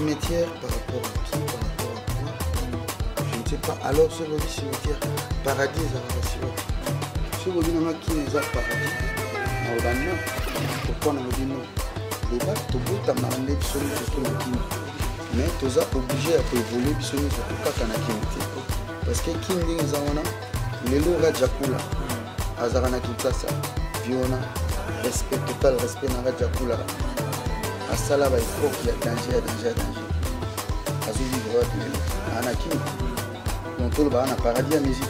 cimetière par rapport à qui, par rapport à quoi, je ne sais pas. Alors ce bobby cimetière, paradis ezalaka ce bobby nanga qui n'est pas paradis, non. Pourquoi on a dit non? Les bacs, tu peux t'amener sur le kini. Mais tu es obligé à évoluer sur le kini. Parce que kini est zawana, les lois Rajakula, Azarana Kitasa, Viona, respect total, respect na Rajakula. À Sala, il faut qu'il y ait danger. Azou vivre à Anaki. Donc tout le monde a paradis à musique.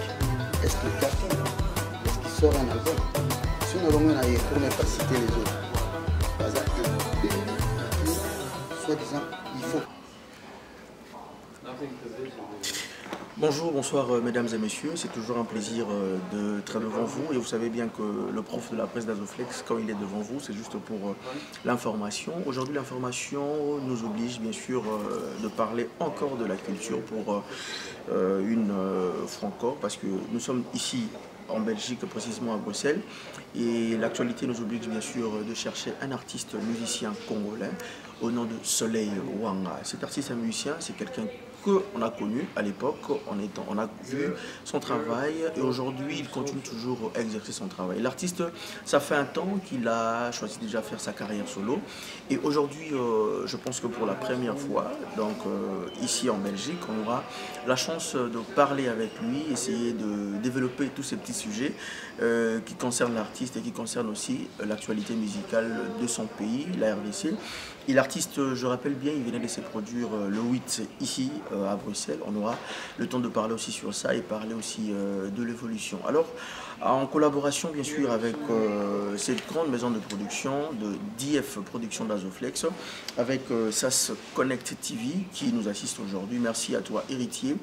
Est-ce qu'il cartonne? Est-ce qu'il sort un album? Si on a le monde pour ne pas citer les autres. Soi-disant, il faut. Bonjour, bonsoir mesdames et messieurs, c'est toujours un plaisir d'être devant vous et vous savez bien que le prof de la presse d'Azoflex, quand il est devant vous, c'est juste pour l'information. Aujourd'hui l'information nous oblige bien sûr de parler encore de la culture pour une fois encore parce que nous sommes ici en Belgique, précisément à Bruxelles, et l'actualité nous oblige bien sûr de chercher un artiste musicien congolais au nom de Soleil Wanga. Cet artiste musicien, c'est quelqu'un qu'on a connu à l'époque, on a vu son travail et aujourd'hui il continue toujours à exercer son travail. L'artiste, ça fait un temps qu'il a choisi déjà faire sa carrière solo et aujourd'hui je pense que pour la première fois, donc ici en Belgique, on aura la chance de parler avec lui, essayer de développer tous ces petits sujets qui concernent l'artiste et qui concernent aussi l'actualité musicale de son pays, la RDC. Et l'artiste, je rappelle bien, il venait de se produire le 8 ici à Bruxelles. On aura le temps de parler aussi sur ça et parler aussi de l'évolution. Alors, en collaboration bien sûr avec cette grande maison de production de DF Production d'Azoflex, avec SAS Connect TV qui nous assiste aujourd'hui. Merci à toi Héritier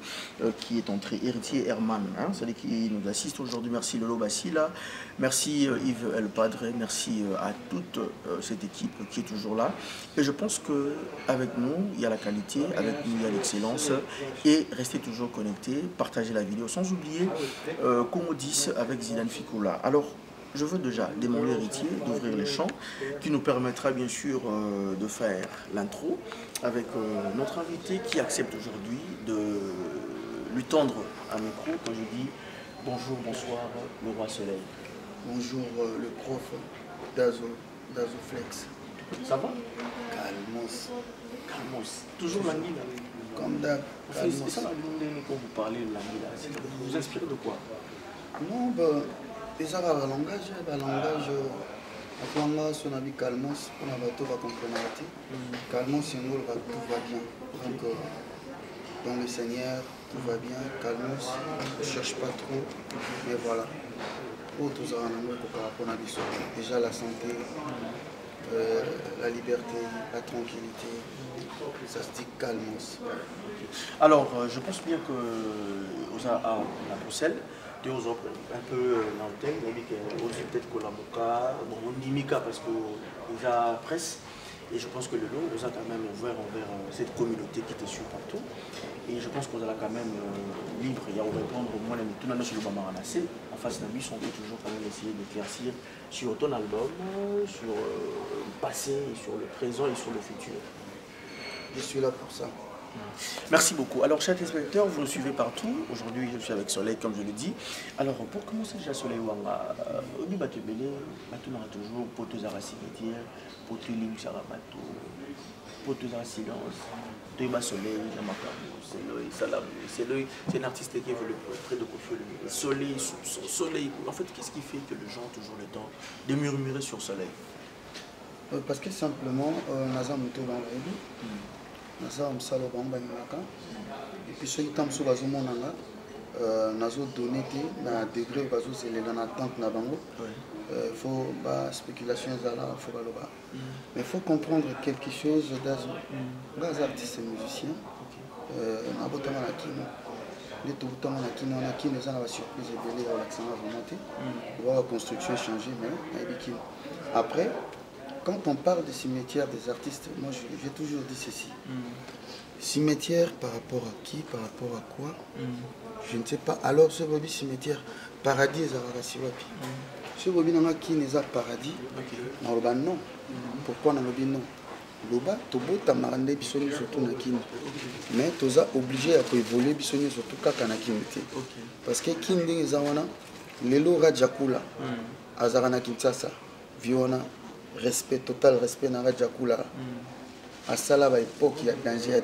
qui est entré, Héritier Herman, hein, celui qui nous assiste aujourd'hui. Merci Lolo Bassila, merci Yves El Padre, merci à toute cette équipe qui est toujours là. Et je pense qu'avec nous, il y a la qualité, avec nous, il y a l'excellence. Et restez toujours connectés, partagez la vidéo. Sans oublier Congo 10 avec Zidane Fikoula. Alors, je veux déjà demander à Héritier d'ouvrir les champs, qui nous permettra bien sûr de faire l'intro avec notre invité qui accepte aujourd'hui de lui tendre un micro quand je dis bonjour, bonsoir, le roi Soleil. Bonjour le prof d'Azoflex. Ça va? Calmos. Toujours l'anguille. Comme d'hab. C'est ça la ligne quand vous parlez de l'anguille. Vous vous inspirez de quoi? Non, ben, déjà le langage, son avis calmos, on a tout va comprendre. Calmos, c'est nous, tout va bien. Donc, dans le Seigneur, tout va bien. Calmos, ne cherche pas trop, mais voilà. Pour tous les amours, déjà la santé. La liberté, la tranquillité, ça se dit calmos. Alors, je pense bien que à Bruxelles, tu es un peu nantais, peut-être que la Moka, bon, Mika parce que déjà presse. Et je pense que le lot, vous a quand même ouvert envers cette communauté qui était sur partout. Et je pense qu'on a quand même libre. Il y a répondre au moins tout le monde sur le Bamaranacé. En face de lui, on peut toujours quand même essayer d'éclaircir sur ton album, sur le passé, sur le présent et sur le futur. Je suis là pour ça. Merci beaucoup. Alors, chers téléspectateurs, vous nous suivez partout. Aujourd'hui, je suis avec Soleil, comme je le dis. Alors, pour commencer déjà, Soleil Wanga, au niveau de on a toujours Potos à la cimetière, Potos Lim Sarabato, Potos à la silence, Toyba Soleil, Namakabo, c'est un artiste qui évolue près de Kofi Olomide. Soleil, en fait, qu'est-ce qui fait que les gens ont toujours le temps de murmurer sur Soleil? Parce que simplement, Nazam est dans la vie. Nazam Salo Bamba Naka. Et puis, ceux qui sont sur la zone, Nazo donné na degré où c'est les attentes na bango. Il faut spéculation là, faut baloba. Mais il faut comprendre quelque chose dans les artistes et musiciens. Na botama na kino. Les tout botama na kino na kino ça la surprise et belé à l'accent à remonter. Voir la construction changer mais après quand on parle des cimetières des artistes, moi j'ai toujours dit ceci. Cimetière par rapport à qui, par rapport à quoi, je ne sais pas. Alors ce bobby cimetière, paradis ezalaka ce bobby n'a qui n'est pas paradis, non. Pourquoi on a dit non? loba tobotamaka nde biso surtout na kini mais toza obligé ya koévolue biso surtout kaka na kini te parce que kini ndenge eza wana lelo Radjakula azalaka na Kinshasa vi wana respect total respect na Radjakula asala ba époque ya danger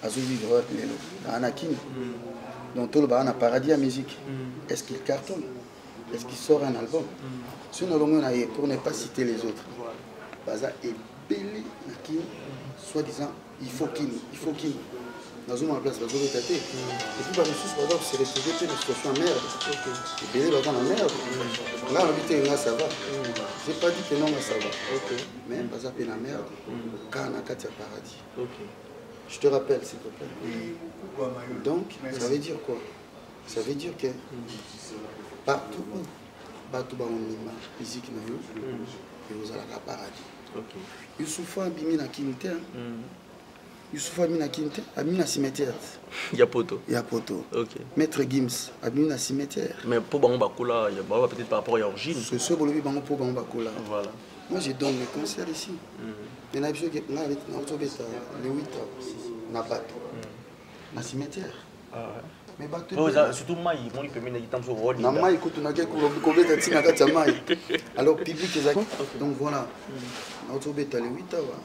azovivre wapi lelo na kini donc toloba na paradis ya musique est-ce qu'il cartonne, est-ce qu'il sort un album si on a pour ne pas citer les autres baza ebeli na kini soi-disant il faut kini dans une place bazo tâter et puis ba ressources baza se retrouver une situation en merde ebeli baza na merde là habiter là ça va j'ai pas dit que non ça va mais baza pe na merde quand na kati ya paradis je te rappelle s'il te plaît donc ça veut dire quoi ça veut dire que partout où bato ba ondima musique na yo et vous allez à paradis. Youssoufa abimi na kinite. Youssoufa abimi na kinite, abimi na cimetière. Ya poto. OK. Maître Gims abimi na cimetière. Mais pour bango bakola, il y a peut-être par rapport à origine. Ce bolobi bango pour bango bakola. Voilà. Moi je donne mes concerts ici. Et na biso que na autobeta le 8 na bato. Na cimetière. Ah ouais. Mais bato surtout mai, moi il peut mettre dans son rôle. Na mai kutu na ke kobeta tina kati ya mai. Alors public ezaki. Donc voilà. Na autobeta le 8 awa.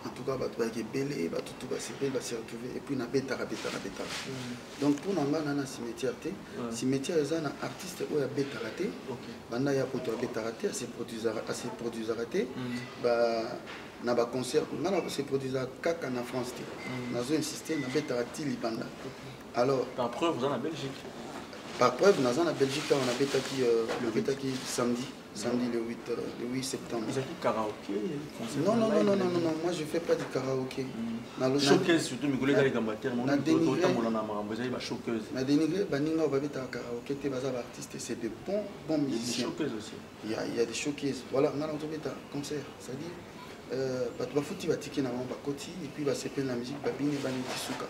En tout cas bato ba ke belé, bato tout ba se retrouver et puis na beta. Donc pour na ngana na cimetière té, cimetière eza na artiste ou ya beta raté. Banda ya poto beta raté, assez produisera raté. Ba na ba concert, ngana se produisera kaka na France té. Nazo insister na beta raté libanda. Alors, par preuve, vous êtes en Belgique. Par preuve, nous sommes en Belgique, on a bêta qui samedi le 8 septembre. Ils ont dit karaoké. Non, moi je ne fais pas de karaoké. Showcase, surtout, mes collègues avec Gambater, mon dénigré, Baninga va bêta karaoké, tu vas artiste, c'est de bons musiciens. Il y a des showcases aussi. Il y a des showcases. Voilà, on a un bêta concert, c'est-à-dire, tu vas foutre, tu vas ticker dans mon côté, et puis tu vas s'épeler la musique, babine, banine, tisuka.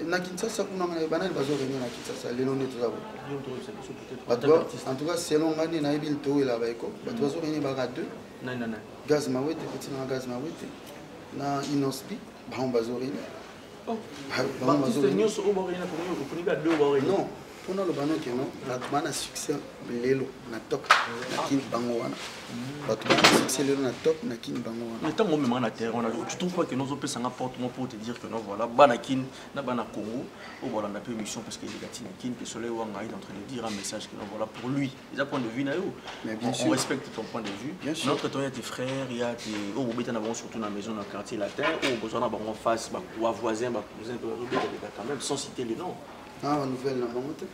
Na Kinshasa kuna banani bazo venir na Kinshasa lelo ne tozabo en tout cas selon ngani na ibil to ela baiko bato bazo venir baka deux gaz mawete petit na gaz mawete na inospi bazo venir non pour nous le banon que non la succès lelo na top na kin bango wana bato ba succès lelo na top na kin bango wana mais tant moi même na terre on a tu trouves pas que nous on peut s'en apporter pour te dire que non voilà banakin na bana Congo ou voilà on a peu émission parce que les gatine kin que soleil wanga est en train de dire un message que non voilà pour lui ils a point de vue na yo mais bien sûr on respecte ton point de vue notre temps il y a tes frères il y a tes oh beta na bon surtout dans la maison dans le quartier latin ou besoin na en face ba voisin ba cousin quand même sans citer les noms. Ah, nouvelle na bangote.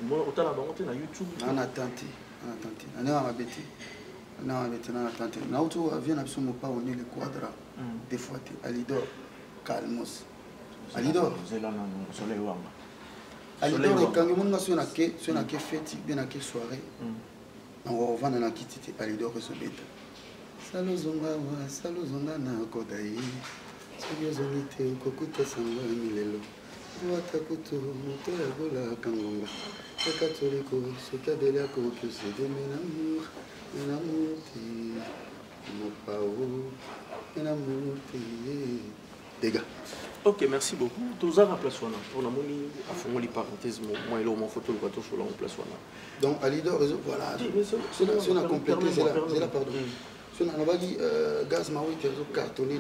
Bon, autant la bangote na YouTube. On a tenté. On a abété. Na tenté. Na auto vient absolument pas on est le quadra. Des fois Alidor, Calmos. Alidor. Vous là dans soleil wanga. Alidor quand on a sur na ke fête, bien na ke soirée. On va vendre na kititi Alidor so beta. Salozonga na kodai. Sogezonite kokuta sanga milelo. Watakutu moto ya gola kangonga katoliko sokabela ko que c'est de menamour mon pao menamour dégâts. OK, merci beaucoup. Tous à place wana pour la moni à fond les parenthèses moi et mon photo le bateau sur la place wana. Donc Alidor voilà. C'est on a complété c'est la pardon. Si on a dit gaz maoui qui a cartonné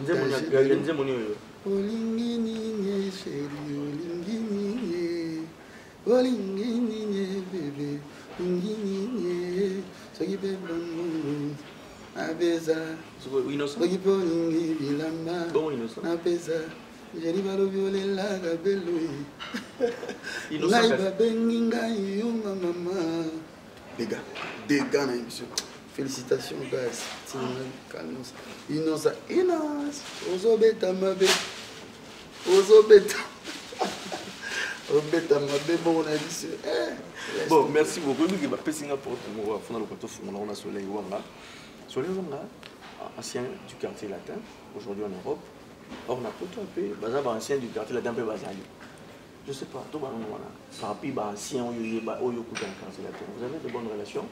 Olingini chérie, olingini bébé, olingini, ce qui peut blonde, abeza, ce qui peut olingi bilamba, abeza, j'ai dit balo violer la gabeloi, naïba benginga yuma mama, dégâts na émission. Félicitations, guys. Calmos. Innocent. Ozobeta mabe. Obeta mabe. Bon, on a dit bon, merci beaucoup. Je vais passer pour on a Soleil Wanga. Soleil Wanga, ancien du quartier latin, aujourd'hui en Europe. Or, on a plutôt un peu, ancien du quartier latin, un peu basali. Je ne sais pas, tout le monde, par rapport à ancien, au quartier latin. Vous avez de bonnes relations?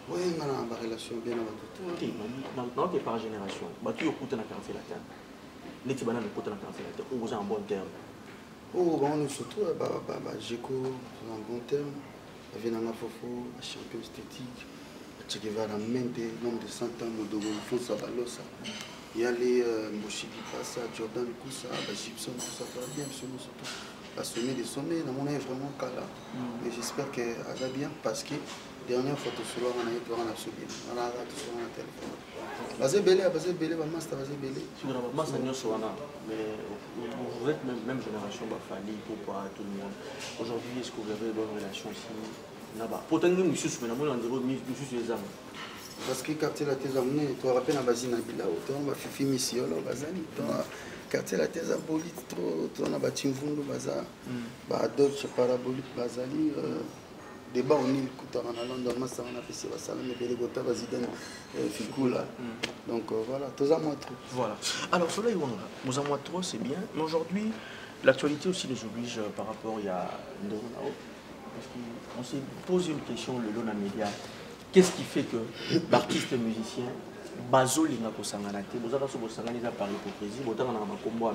Oui, on a une relation bien avec tout. Ok, maintenant que par génération, tu écoutes dans le quartier latin. Les Tibana écoutent dans le quartier latin. Vous êtes en bon terme. Oh, on est surtout Géco, en bon terme. Venanga Fofo, champion esthétique. Che Guevara Mente, nombre de 100 ans, Modogo, Fonsa Balosa. Il y a les Moshidi Passa, Jordan Koussa, Gibson, tout ça, ça va bien, absolument surtout. La sommet des sommets, on est vraiment cas là. Mais j'espère qu'elle va bien parce que dernière photo sur l'or, on a été en absolu. On a raté sur un téléphone. Vas-y, belé, master, vas-y, belé. Mais vous êtes même génération, Bafali, Popa, tout le monde. Aujourd'hui, est-ce que vous avez de bonnes relations ici? Pourtant, nous sommes les âmes. Parce que quartier la thèse amenée, tu rappelles la basine à Bilao, tu as fait Missio, Bazani, tu as quartier la thèse abolite trop, tu as bâti Mvundu, Baza, Dolce Parabolique, Bazali, débat au Nil, Koutara, London, Massa, on a fait ça, ça, mais Bélégota, Baziden, Fikula. Donc voilà, tous à moi trop. Voilà. Alors, cela, nous à moi trop, c'est bien, mais aujourd'hui, l'actualité aussi nous oblige par rapport à Ndorunao. Parce qu'on s'est posé une question le long des médias. Qu'est-ce qui fait que l'artiste musicien, Bazolinga Kosanganate,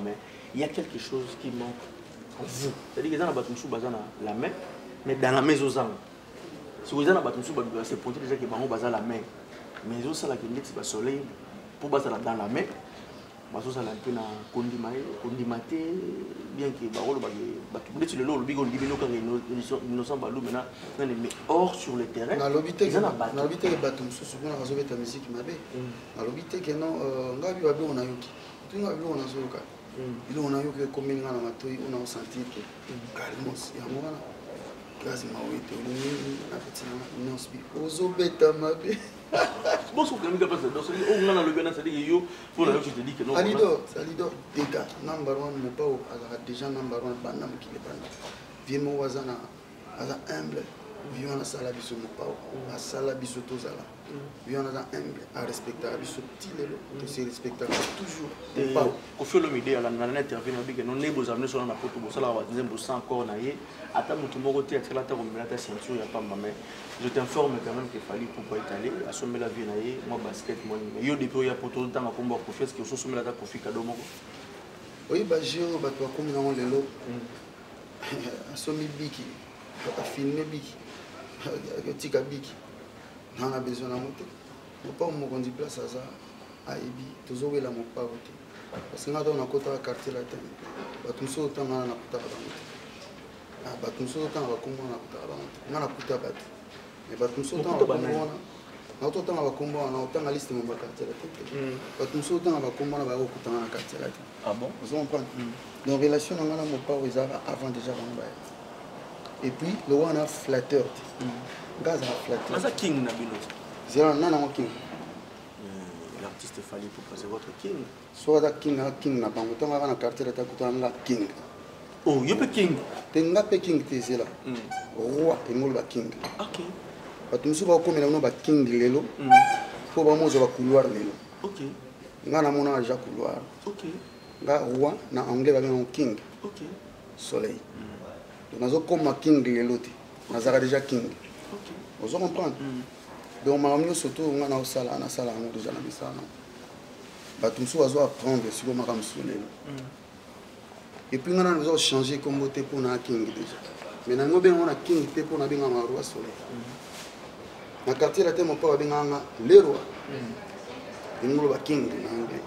mais il y a quelque chose qui manque en vous. C'est-à-dire que vous avez la main, mais dans la maison. Si vous avez c'est pour dire déjà que vous avez la main. Mais vous avez le soleil pour dans la main. Bazo ça un peu na kondimate bien que barolo peut-être le lobby on dit quand innocent balou maintenant mais hors sur le terrain na lobité que batum sous na razo beta musique mabe na lobité que non ngabi babe on a yoki tu ngabi on a zoka il on a yoki comme na matoi on a senti que calmos ya mwana kazi mawete na petit non speak ozo beta mabe. Bon, ce que je veux on a le bien, c'est-à-dire que pour la je te dis que non. Alido, dégâts, number one, mon pao, déjà number one, bandam qui est bandam. Viens moi wazana, aza humble, viens na sala biso mon pao, a sala biso tozala. Viens na humble, à respecter biso tilelo, to se respecter toujours. Mon pao. Au fur et à mesure, la nana intervient avec que non né beaux amener sur la photo, ça la va dire beau encore naïe. Attends, mon tomo côté, à la table, on met la ceinture, il y a pas mais je t'informe quand même qu'il fallait pour pas étaler, assommer la vie naïe, moi basket, moi. Mais yo depuis il y a pour tout le temps à combat pour faire ce que je suis là pour faire cadeau moi. Oui, bah j'ai bah toi comme dans le lot. Assommer biki, à filmer biki, tika biki. On a besoin de monter. Mon pas mon conduit place à ça, à Ebi, toujours là mon pas voté. Parce que nous avons un côté à quartier latin. Bah tout ça autant on a côté à monter. Bah tout ça autant on va comment on a côté à monter. On a côté à battre. Mais bah tout ça autant on va comment on a autant on va comment on a autant la liste mon quartier latin. Bah tout ça autant on va comment on va au côté à quartier latin. Ah bon? Vous comprenez? Donc relation on a mon pas aux avant déjà on va. Et puis le one a flatteur. Gaz a flatteur. Mais ça king na bino. Zéro non non king. L'artiste fallait pour passer votre king. Soit da king na bango to ngana quartier latin ko la king. Oh, you be king. Tenga pe king te zela. Roi et mo ba king. OK. Batumsu ba ko mena no ba king lelo. Ko ba mo zo ba couloir lelo. OK. Ngana mona ja couloir. OK. Nga roi na anglais ba ben king. OK. Soleil. Donc nazo comme king lelo te. Nazara déjà king. OK. Vous comprenez? Donc maramio surtout ngana o sala na sala ngo déjà na misana. Batumsu bazo apprendre sur le makam lelo. Et puis ngana nazo changer comme beauté pour na king déjà. Mais nango ben on a king te pour na binga ma roi soleil. Na quartier la te mon papa binga le roi. Ngolo ba king na anglais.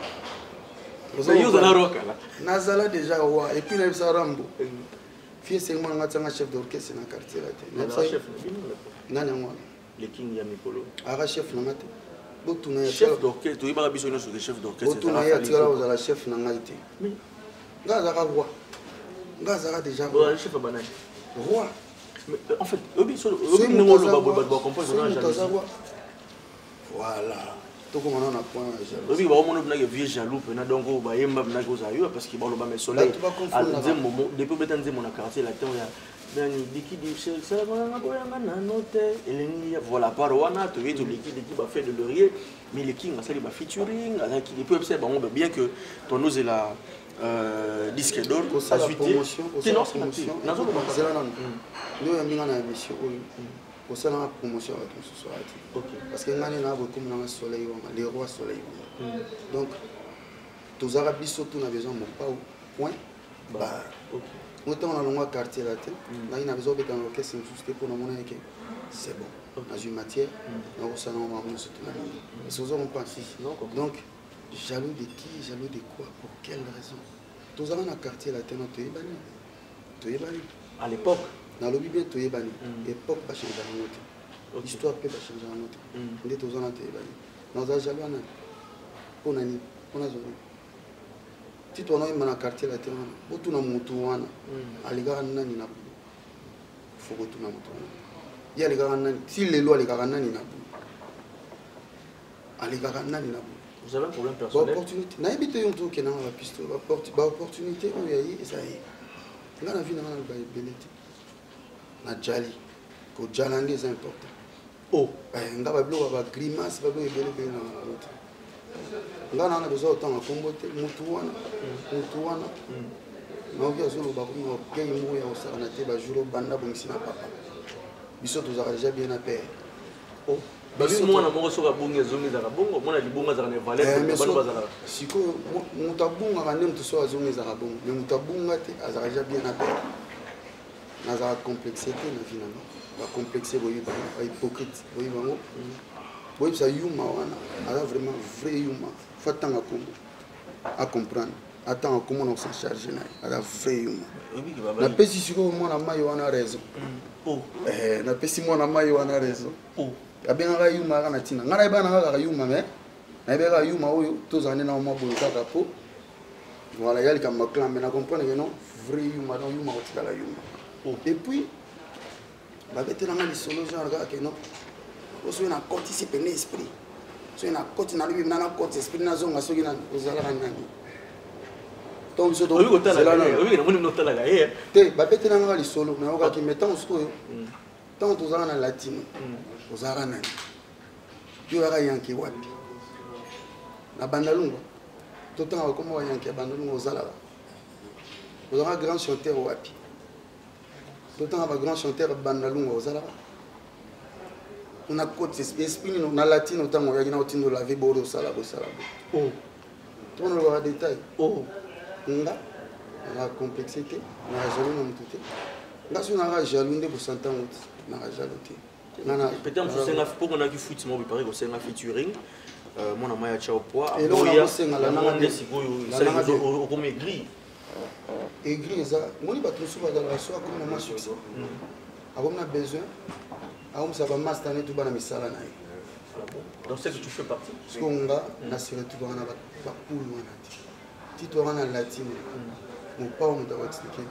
Mais yo za roka là. Nazala déjà roi et puis na bisa rambo. Fie c'est moi ngata chef d'orchestre na quartier la te. Na chef nani ngwana. Le king ya mikolo. Ara chef na ngate. Botuna ya chef d'orchestre, tu ibara biso nyonso de chef d'orchestre. Botuna ya tira aux la chef na ngate. Mais ngaza roi. Ngaza déjà roi. Le chef banane. Roi. Mais en fait, voilà. Tout comme on a point jaloux. Oui, on a vieux jaloux, donc on va y aller parce qu'il va le soleil. À un moment, depuis que je mon quartier, la terre, il y a voilà, par Wana, tu es l'équipe va faire de laurier, mais les kings, ça va featuring, les peuples, bien que ton nose est la disque d'or, ça promotion, c'est non promotion. Nous avons une émission pour ça la promotion avec mon soir. Parce que ngani na beaucoup comme le soleil les rois soleil. Donc tous arabes surtout on a besoin mon pas point. Bah autant on a long quartier là tête. Là il a besoin de dans l'orchestre juste pour nous montrer que c'est bon. Dans une matière, on va s'en aller surtout. C'est aux on pense. Donc jaloux de qui, jaloux de quoi, pour quelle raison? Tous arabes dans le quartier là tête, tu es banni. À l'époque dans le bien tu es banni. Époque va changer la note. L'histoire peut pas changer la note. On est tous en tu es banni. Dans un jaloux on a ni on a zone. Si tu as un quartier là tête, tu as un moutouana. Aliga nani na faut que tu na moutouana. Il y a les gars nani. Si les lois les gars nani na aliga nani na. Vous avez un problème personnel? Opportunité. Na habité un truc qui n'a pas piste. Opportunité où il y a eu ça y est. Là la vie n'a pas belleté. Na jali. Ko jalande c'est important. Oh. Nga ba blo ba grimace ba blo belé belé na route. Nga na besoin autant à comboter mutuana. Mutuana. Na okia zo ba ko ke mo ya osana te ba juro banda bongisi na papa. Biso to za déjà bien à paix. Oh. Babi mwana moko soka bunga zongi za bongo mwana libunga za ne valeur bana bazala siko mutabunga kande mtu so azongi za bongo mais mutabunga te azara déjà bien à paix na za complexité na vie na ba complexé boyi ba hypocrite boyi bango boyi ça yuma wana ala vraiment vrai yuma fatanga kombo à comprendre attends comment on s'en charge na ala vrai yuma na pesi siko mwana mai wana raison oh na pesi mwana mai wana raison oh abengaka yuma kana tina ngana ibana kaka yuma me na ibeka yuma oyo tozane na mwa boyo kaka po voilà yali kama clan mais na comprendre que non vrai yuma non yuma otikala yuma et puis ba betela ngani solo genre kaka que non oso na côté si pene esprit so na côté na lui na côté esprit na zonga soki na ozala nani donc so do c'est là oui na moni notala ga ye te ba betela ngani solo na oka ki mettons so tant tozala na latino ozara nani yo yaka yanki wapi na bandalungu totanga bakoma wa yanki ya bandalungu ozalaka ozalaka grand chanteur wapi totanga ba grand chanteur bandalungu ozalaka on a côté esprit na latino tango yaki na otindo la vie boro sala bo oh ton le détail oh nga la complexité na jaloux na mutute nga so na jaloux nde ko santango na jaloux te peut-être que c'est un peu qu'on a vu foot moi préparé que c'est un featuring mon ami a chao poids et là on sait ngala na ngande sikoyo c'est au comme aigri ça moi il va trop souvent dans la soirée comme un succès on a besoin on ça va master tout bana misala na donc c'est que tu fais partie parce qu'on a na sur tout bana ba poule wana ti to wana latino mon pas on doit expliquer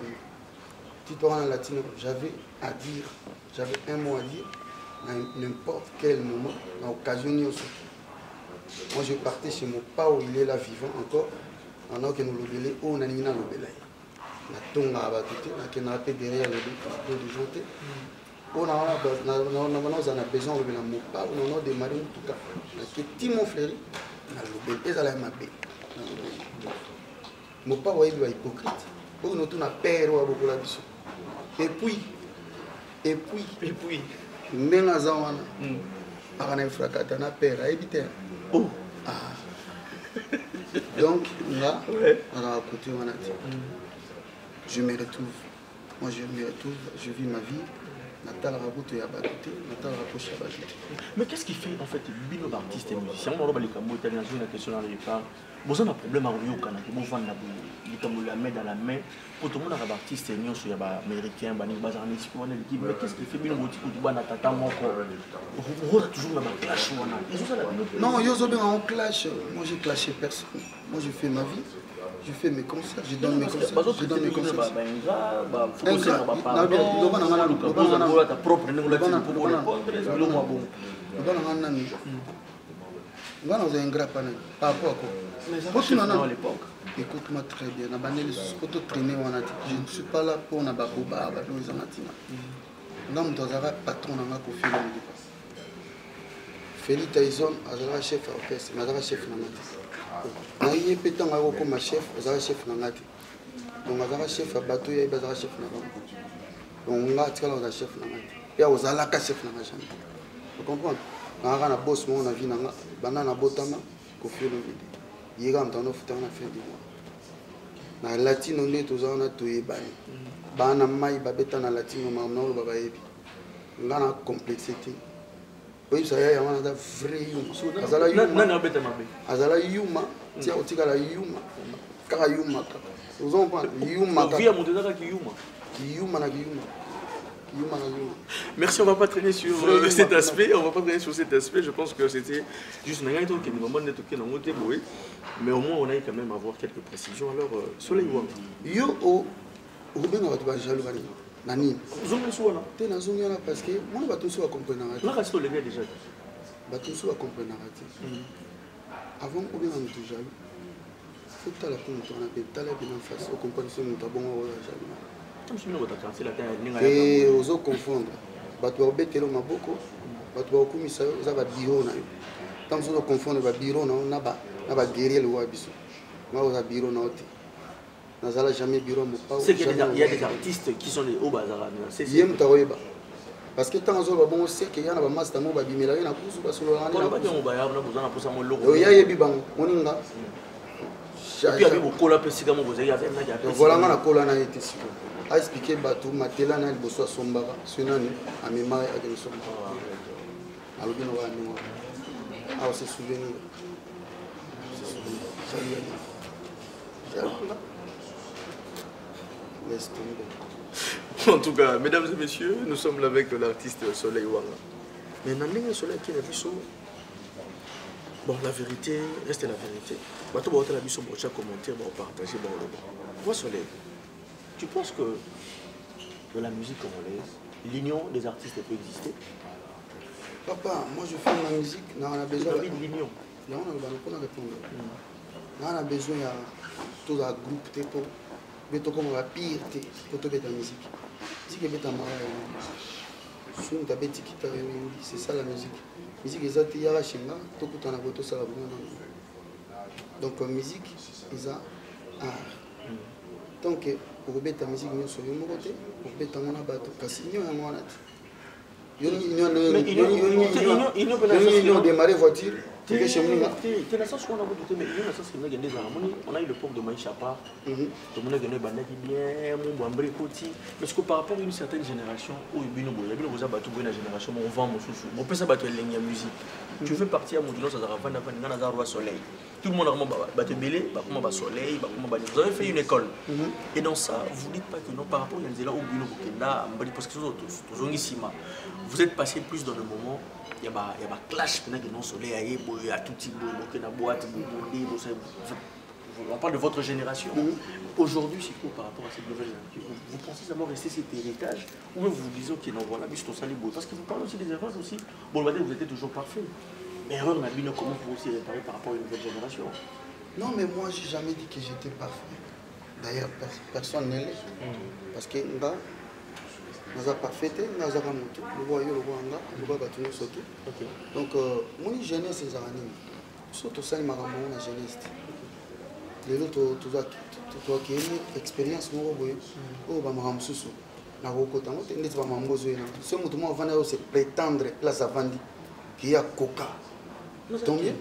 ti to wana latino j'avais à dire j'avais un mot à dire à n'importe quel moment, à l'occasion. Moi je partais chez mon père où il est là vivant encore, en tant que nous l'obélé, on a mis dans l'obélé. La tongue à battre, on a fait derrière le dos de janté. On a besoin de l'obélé, mon père, on a démarré en tout cas. Parce que petit mon frère, on a l'obélé, et ça l'a mapé. Mon père, il est hypocrite. On a tout un père ou à beaucoup la vision. Et puis, même à Zawana, on a un fracas, on a peur, à éviter. Oh! Donc, là, on a côté, on a dit, je me retrouve. Moi, je me retrouve, je vis ma vie. Mais qu'est-ce qui fait en fait bino d'artistes et musiciens? On va les camots, il y a une question dans les parts. Vous avez un problème à Rio Kana, qui vous vendez la main dans la main. Pour tout le monde, il y a des artistes et américains, mais qu'est-ce qui fait bino d'artistes qui ont tata mon corps? Vous avez toujours un clash. Non, il y a un clash. Moi, j'ai clashé personne. Moi, je fais ma vie. Je fais mes concerts, je donne mes concerts. Je donne mes concerts. Écoute-moi très bien. Je ne suis pas là pour na baboba, patron Félix Tyson, chef orchestre, chef naye pétant comme chef, chef nangati. Donc chef à bateau et chef nangati. Donc on a chef nangati. ya ozalaka chef na jamais vous comprenez ngaka na boss mo na vie nanga bana na botama ko filo vide yega mtano futa na fin du mois na latino nde tozana toyebani bana mai babeta na latino mamna lo baba yebi ngana complexité oui ça y a wana da vrai yuma azala yuma na beta mabe azala yuma tia otika la yuma kaka yuma kaka vous en parlez yuma via mon dedans qui yuma yuma na yuma. Merci, on ne va pas traîner sur cet aspect. On va pas traîner sur cet aspect. Je pense que c'était juste un gars qui nous mais au moins on a eu quand même à avoir quelques précisions. Alors, Soleil Wang. Yo, au Ruben va te jaloux Nani. Zonga Souana. T'es dans Zonga là parce que moi je vais tout à comprendre. Là, reste le gars déjà. Va tout à comprendre. Avant qu'on vienne nous jaloux, faut que tu aies la compte, on a des talents bien en face. Au compagnie, nous avons jaloux. Et ozo confondre bato babetelo maboko bato bakumisa za ba bureau na yo tant ozo confondre ba bureau na ba guerrier le wa biso ma oza bureau na ote nazala jamais bureau mo pas c'est qu'il y a des artistes qui sont les au bazar c'est yem taroyeba parce que tant ozo ba bon c'est que yana ba master mo ba bimela na kusu ba solo na na ba yo ba ya na bozana posa mo logo yo ya yebi bango moninga et puis avec beaucoup la pesika mo bozali avec na ya voilà ngana kola na été siko a expliqué bateau matela na liboso ya sombaka soki nani amema akende sombaka alobi na wana awa se souvenir laisse tomber. En tout cas, mesdames et messieurs, nous sommes là avec l'artiste Soleil Wanga. Mais Nandinga Soleil qui est la bon, la vérité reste la vérité. Bateau va la biso pour commentaire, pour partager, pour le bon. Soleil. Tu penses que dans la musique congolaise, l'union des artistes peut exister? Papa, moi je fais ma musique, on a besoin de l'union. Là, on a répondre. Là, on a besoin de tout un groupe pour mettre comme la pire pour te mettre la musique. Si tu mettre c'est ça la musique. La musique est à la chenga, tout le temps on a ça la donc la musique est à art. Donc pour mettre la musique nous sur le côté, pour mettre mon abattu parce qu'il y a un mois ils ont démarré voiture. On a eu le port de Maïcha Par, tout le monde a gagné bien, parce que par rapport à une certaine génération, où il y a une génération, on vend mon sous, on peut s'abattre la musique. Tu fais partie à mon dimanche, ça va soleil. Tout le monde a battu belé, comment soleil, vous avez fait une école. Et dans ça, vous ne dites pas que non, par rapport à là où parce que vous êtes passé plus dans le moment. Il y a un clash qui non soleil, il y a tout type de boîte, on parle de votre génération. Aujourd'hui, c'est quoi par rapport à cette nouvelle génération? Vous pensez savoir rester cet héritage ou vous vous dites ok, non, voilà, parce que vous parlez aussi des erreurs aussi. Bon, vous étiez toujours parfait. Mais erreur, comment vous aussi réparer par rapport à une nouvelle génération? Non, mais moi, j'ai jamais dit que j'étais parfait. D'ailleurs, personne n'est l'est. Parce que nous avons parfait, nous avons le roi, le roi, donc, mon jeunesse, c'est Zarani. Surtout ça, il m'a ramené la jeunesse. Les autres, tu as une expérience, tu vas me ramener sous. Na rokota ngote ndeti ba mambozo yana so mutu mo vana se prétendre place à vandi qui y a coca tant mieux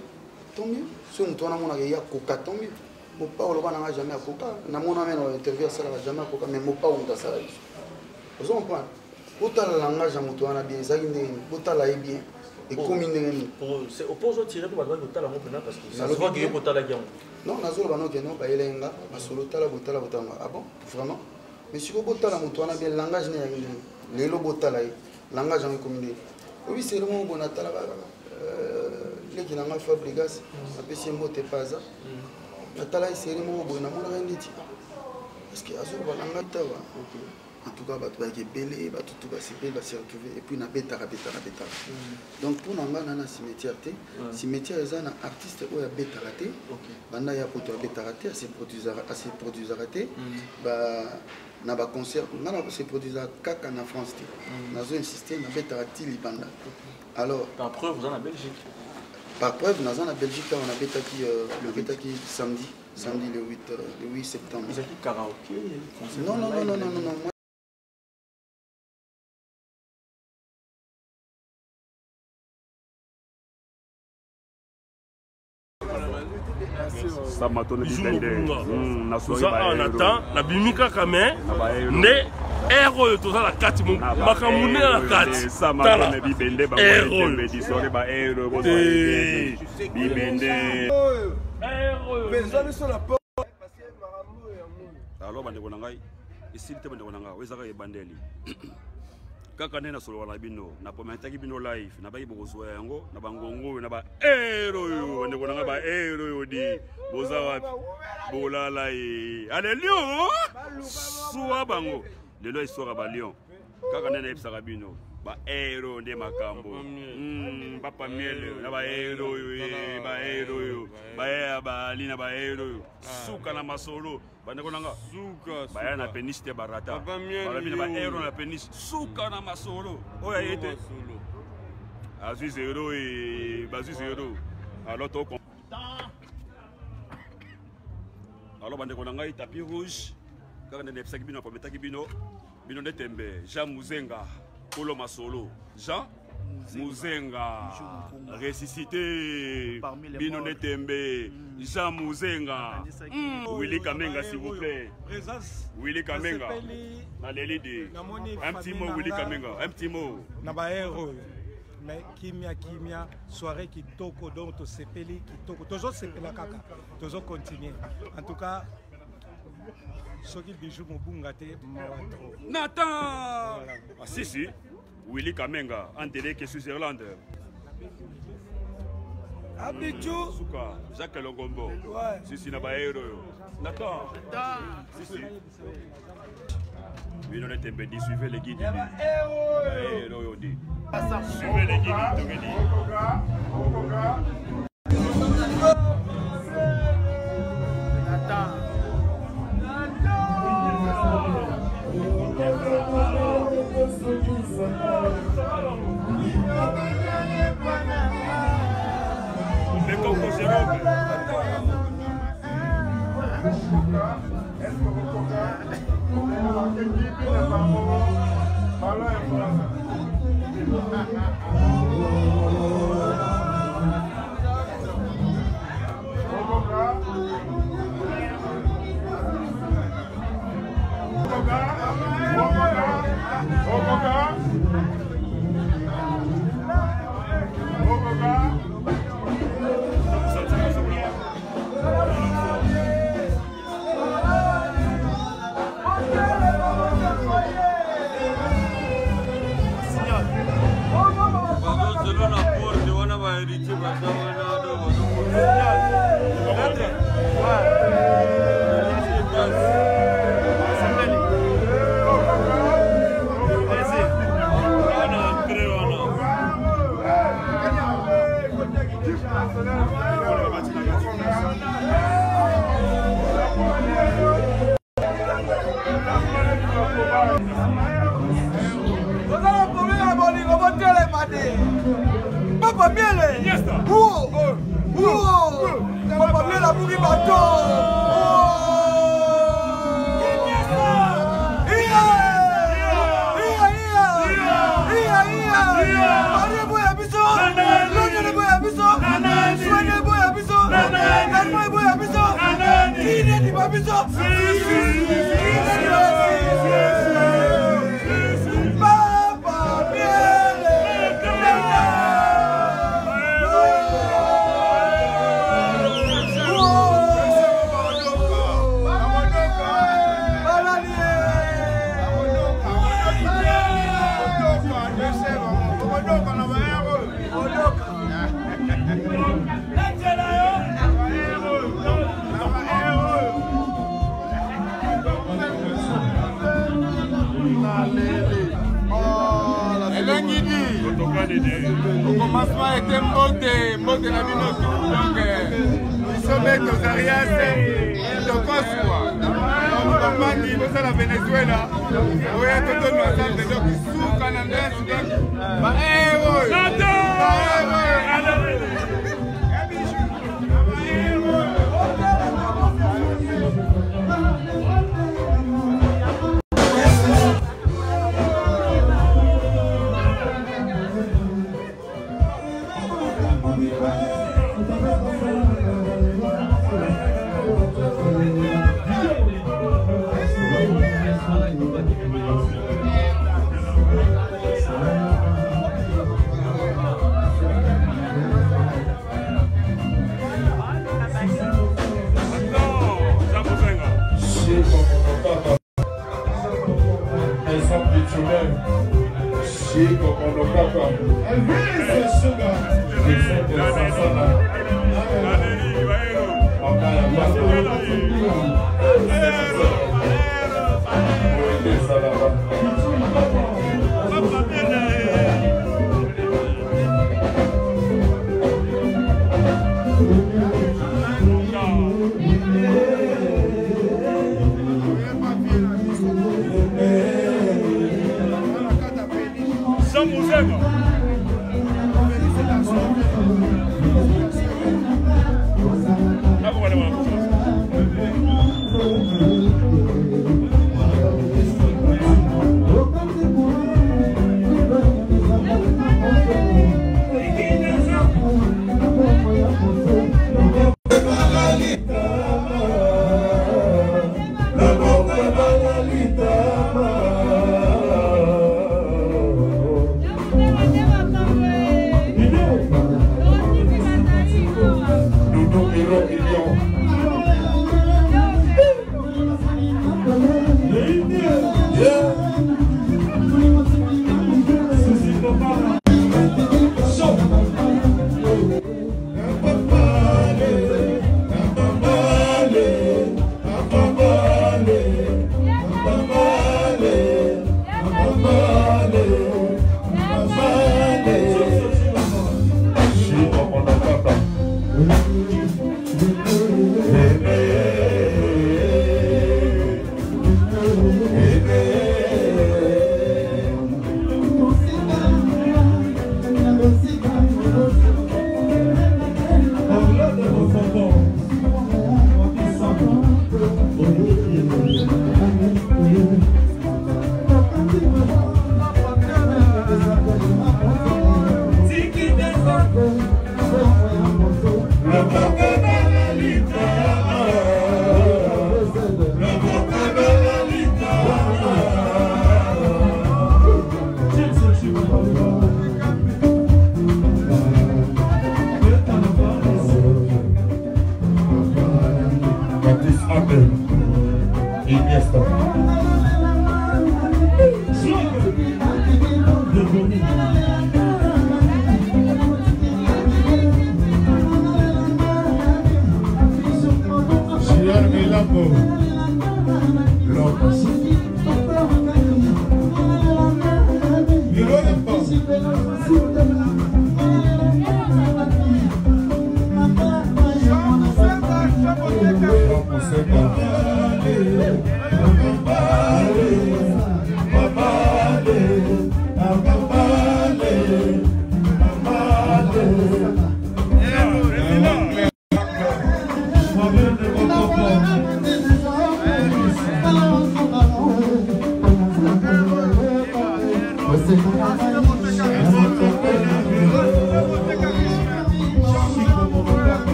so mutu wana mona ya coca tant mieux mo pa oloba na jamais à coca na mona mena interview ça jamais à coca mais mo pa on da ça vous comprenez autant la langage mutu wana bien ça ndenge botala est bien et comme ndenge c'est oppose tirer pour ba botala mo pena parce que ça se voit que botala gamu non nazo ba no ke no ba elenga ba solo tala botala ah bon vraiment. Mais si vous avez un langage, les langage en communauté. Oui, c'est le mot bon à les qui n'ont pas brigas, après c'est un mot pas ça. Natala, c'est le mot bon à mon rendez-vous. Parce que Azur va l'angata. En tout cas, tu vas être belé, tout va se retrouver, et puis na bêta. Donc pour nous, on a un cimetière. Cimetière, c'est un artiste où il y a bêta raté. Banda ya pour bêta raté, assez produits raté. Na ba concert na se produit à kaka na France na zo insister na beta raté libanda alors par preuve vous en Belgique na Belgique on a beta qui le beta qui samedi le 8 septembre ils ont dit karaoké non Toza en attend, la bimika kame, ne héros toza la kati mon makamune la kati. Tala héros. Alors bande konanga ici te bande konanga wezaka ebandeli. Kaka nena solo wala bino na pomentaki bino live na bayi bokozwa yango na bangongo na ba héros yo bande konanga ba héros yo di boza wapi bolala e alléluia suwa bango lelo histoire ba lion kaka nena ebisaka bino ba héros nde makambo papa miele na ba héros yo ba ya ba lina ba héros yo suka na masolo bande konanga suka baya na penis te barata bala bina ba héros na penis suka na masolo oya yete azu zero e bazu zero alors to alors bande konanga tapis rouge kaka nene ebisaki bino apometaki bino bino nde tembe Jean Muzenga Kolo Masolo Jean Muzenga ressuscité bino nde tembe Jean Muzenga Willy Kamenga s'il vous plaît Willy Kamenga na l'élite un petit mot Willy Kamenga un petit mot na ba héros mais kimia soirée qui toko donc to sepeli qui toko toujours sepela kaka toujours continuer en tout cas ce qui bijou mobunga te mawato Nathan ah si Willy Kamenga en télé que sur Irlande Abidjou Souka Jacques Longombo si na ba héros Nathan si oui on était béni suivez les guides héros dit suivez les guides Papa Miele, Papa Miele a bougi bateau. Au commencement était mbote na binoto donc isombe tozarias tokoswa topandi bosala Venezuela oya totonu ensemble donc suka na ndesi donc baeroyo La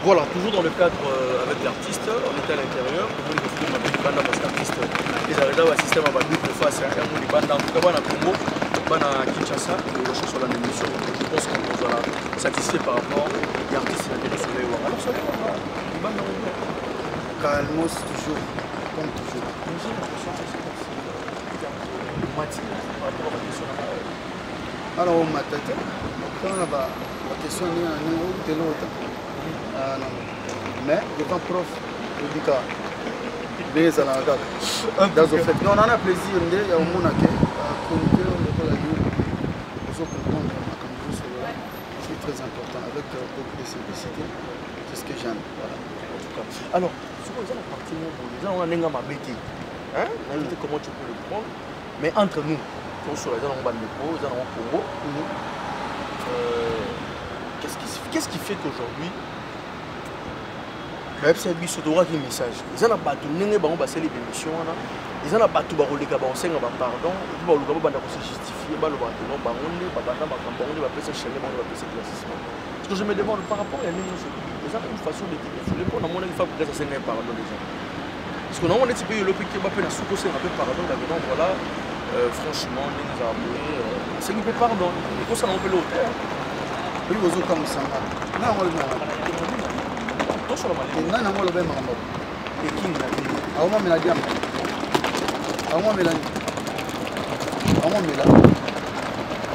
Voilà, toujours dans le cadre avec l'artiste, on était à l'intérieur, pour les films avec les bandes parce que l'artiste, les arrêts à système à de face à les bandes en tout cas à Congo, à Kinshasa, et la chanson de l'émission. Je pense qu'on sera satisfait par rapport à l'artiste qui a été sur les voix. Alors ça va, les bandes en Congo. Calmos toujours, comme toujours. Alors, on m'a tête, quand on a la question de l'autre. Mais étant prof, je dis que les Zalanga, non, on a plaisir, il y a un monde qui c'est très important, avec beaucoup de simplicité, c'est ce que j'aime. Voilà. Alors, sur la partie on a un bêté, comment tu peux le prendre, mais entre nous, sur les gens en Congo, qu'est-ce qui fait qu'aujourd'hui le FCB se doit un message. Ils ont battu l'émission, ils ont battu pardon, ils ont se justifier, parce que je me demande par rapport à une façon de défouler pour mon avis, il faut que pardon déjà. Parce que normalement, les pays européens qui m'appellent à souposer un peu pardon, voilà, franchement, c'est qui peut pardon, il faut ça on peut l'auteur. Oui, vous avez comme ça. Non, on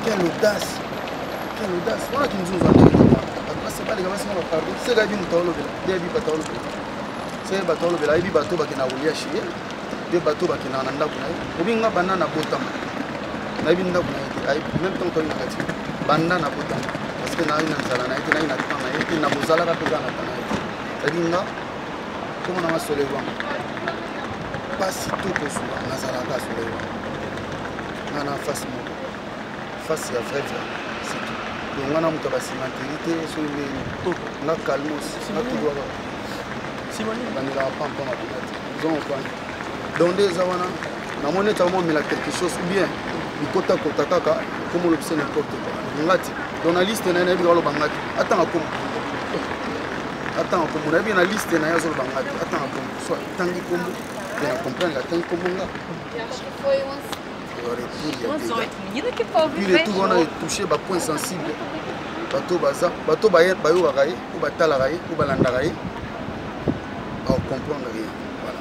quelle audace, quelle audace. Voilà qui nous ont entendu. C'est pas les gars, c'est pas pardon. C'est gars qui nous parlent. Des bateaux. C'est bateau le belaïbi bateau bakina roulia chier. Des bateaux bakina nanda kuna. Obinga banana botam. Naibi nda kuna. Même temps que nakati. Banana botam. Parce que na ina nzala na ite na ina tana ite na bozala ka peza na tana. Obinga comment on va se lever. Pas si tout que souvent nazala ka se lever. Nana face mo. Face ya vrai vrai. C'est tout. Donc on a muta basimanté sur les na calmos, na tout droit. Donc des awana na mone tamo mais quelque chose ou bien il kota kaka comme l'obsé n'importe quoi ngati journaliste na na bigalo bangati attends comme on a bien la liste na yazo bangati attends comme soit tangi kombo de comprendre la tangi kombo nga il est tout on a touché ba point sensible bato ba yo gaï ou ba tala gaï ou ba landa gaï on comprendre rien. Voilà.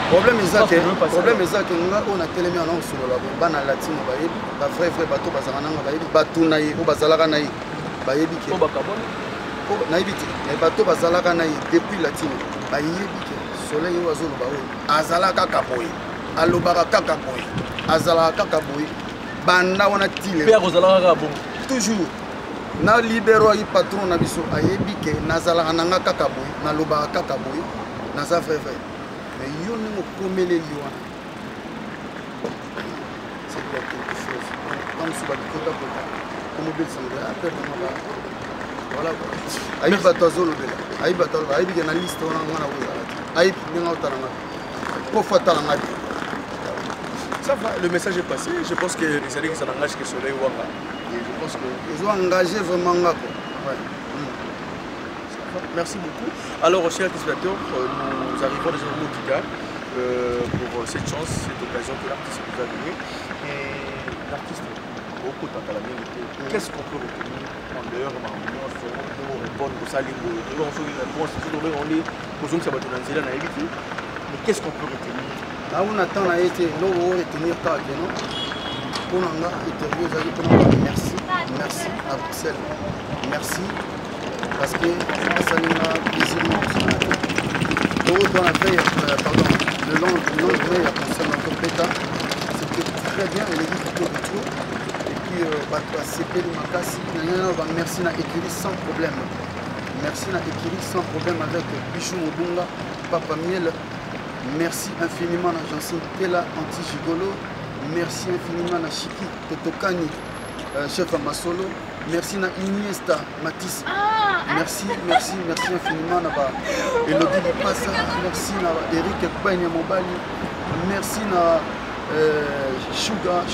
Problème est ça que nous on a tellement non sur la bana latino baïb, ba frère bateau bazananga baïb, batou naï ou bazalaka naï, baïbi ki. O naïbiti, les bateaux bazalaka naï depuis latino, baïbi ki soleil ou azolo baou, azalaka kaboy, alobara kakaboy, azalaka kaboy, banda wana tile. Père azalaka kaboy. Toujours. Na libéro ay patron na biso ayebi ke nazala nanga kakaboy na loba kakaboy na za vrai mais yo ni mo komele liwa c'est quelque chose comme si ba kota comme bel sangle après voilà ay bato zolo bela ay bato ay bi na liste wana ngana wala ay ni ngauta na ko fata na ça va, le message est passé. Je pense que les alliés qui s'engagent que Soleil Wanga. Je pense qu'ils ont engagé vraiment là. Ouais. Merci beaucoup. Alors, chers téléspectateurs, nous arrivons déjà au Motika pour cette chance, cette occasion que l'artiste nous a donnée. Et l'artiste, beaucoup de temps à la vérité, qu'est-ce qu'on peut retenir en dehors de l'ambiance pour répondre aux salles? Mais qu'est-ce qu'on peut retenir? On attend à être l'eau retenir par non pour nous interview merci à Bruxelles merci parce que ça nous a plaisir pardon le lendemain il y a concert notre bêta c'était très bien et les livres de retour et puis CP de Makassi merci à écrire sans problème merci à écrire sans problème avec Bichou Mobunga Papa Miel. Merci infiniment à Jansin Tela Anti-Gigolo. Merci infiniment à Chiki Totokani, chef à Masolo. Merci à Iniesta Matisse. Merci infiniment à Elodie Lipassa. Merci à Eric Banya Mobali. Merci à Suga.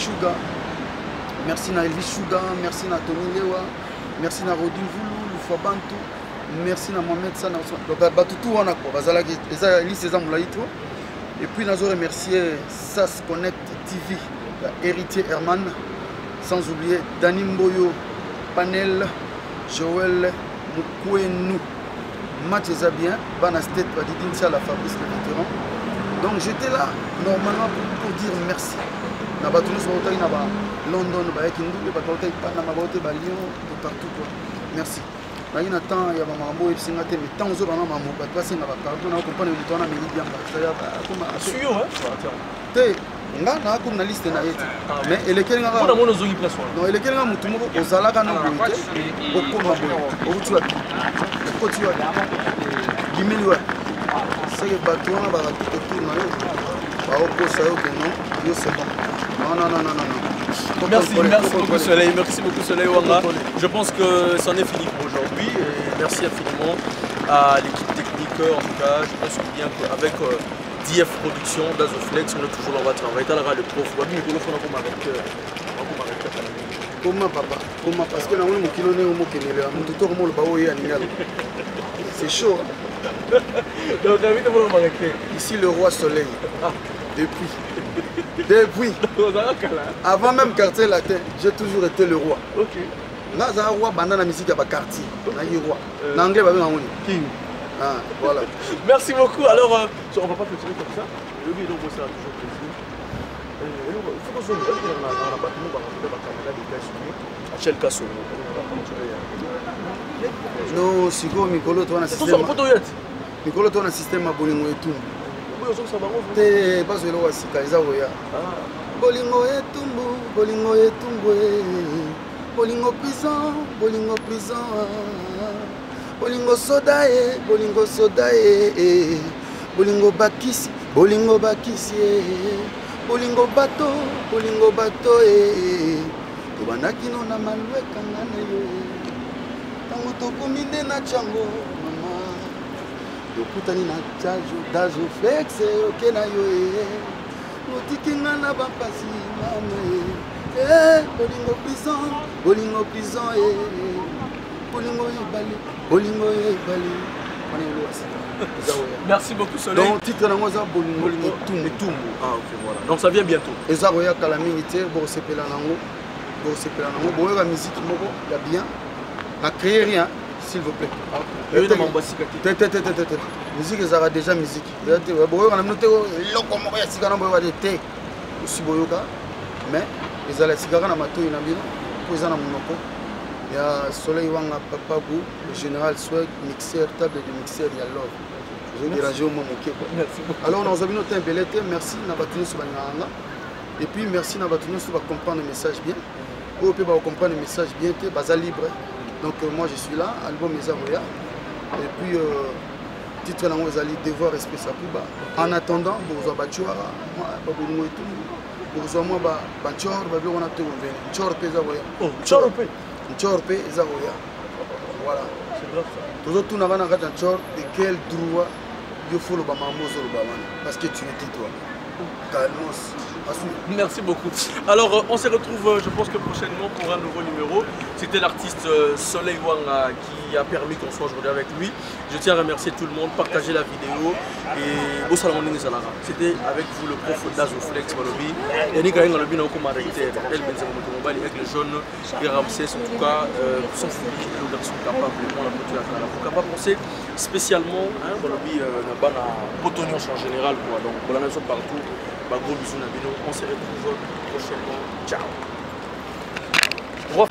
Merci à Elvis Suga. Merci à Tony Lewa. Merci à Rodin Voulou, Fabantou. Merci à Mohamed Sana. Donc, tout on a quoi. Et puis, nous avons remercié SAS Connect TV, Héritier Herman, sans oublier Dani Mboyo, Panel, Joël Moukouenou, Mathieu Zabien, Banastet, Badidintia, la Fabrice, le vétéran. Donc, j'étais là, normalement, pour dire merci. Nous avons London, Lyon, partout. Merci. Il y a un temps, il y a un mambo, il y a un temps, il y a un mambo, il y a un comprendre le temps, il y a un liste mais il est Merci beaucoup Soleil, merci beaucoup Soleil Wanga. Je pense que c'en est fini pour aujourd'hui. Merci infiniment à l'équipe technique en tout cas. Je pense bien qu'avec DF Production, d'Azoflex, on est toujours là, on va travailler. Le prof, comment papa? Comment? Parce que c'est chaud. Ici le roi Soleil. Depuis. Avant même quartier latin, j'ai toujours été le roi. Ok. Là, j'ai un roi pendant la musique à quartier. Roi. L'anglais va bien. King. Ah, voilà. Merci beaucoup. Alors, on ne va pas clôturer comme ça. Le donc, ça a toujours plaisir. Non, siko mikolo to na système ya bolingo etumbu te bazwela wa sika eza koya bolingo etumbu bolingo prison bolingo soda bolingo bakisi bolingo bato tobandaki no na malweka nga na yo ntango tokomi nde na cango mama tokutani na Dazoflex oke na yo notiki nga na bampasi mama bolingo prison bolingo ebale Merci beaucoup Soleil. Donc titre na ngoza bolingo etumbu. Ah ok voilà. Donc ça vient bientôt. Eza koya kala mingi te bo sepela nango. Bo la musique moko ya bien. Na créer rien s'il vous plaît. Musique ezara déjà musique. Bo na noté loko moko ya sikana bo ya te. Aussi boyoka. Mais ezala sikana na matoyi na bino. Po ezana monoko. Il y a Soleil Wanga Papa Bou, le général Swag, mixeur, table de mixeur, il y a l'ordre. Je vais déranger au moment. Alors, nous avons noté un bel été, merci Nabatounou sur Bangaranga. Et puis, merci Nabatounou sur comprendre le message bien. Vous pouvez comprendre le message bien, c'est libre. Donc, moi je suis là, album Ezaroya. Et puis, titre là, vous allez devoir respecter sa pouba. En attendant, vous avez Bachouara, moi, Babounou et tout. Vous avez moi, Bachouara, Babou, on a tout ouvert. Tchor Pezaroya. Oh, Tchor Pe. Nchorpe Ezaroya. Voilà. C'est grave ça. Toujours tout n'a pas Nchor, de quel droit il faut le Bamamo sur le Bamana. Parce que tu étais toi. Calmos. Merci beaucoup. Alors on se retrouve je pense que prochainement pour un nouveau numéro. C'était l'artiste Soleil Wanga qui a permis qu'on soit aujourd'hui avec lui. Je tiens à remercier tout le monde, partager la vidéo et c'était avec vous le prof d'Azoflex Malobi. Yannick Aïng Malobi n'a aucun arrêté. Elle avec les jeunes et Ramsès en tout cas sont foutus les garçons capables pour la culture. Vous capable penser spécialement Malobi n'a pas Botognos en général quoi. Donc pour la nation partout. Gros bisous Nabino, on se retrouve prochainement. Ciao. Au revoir.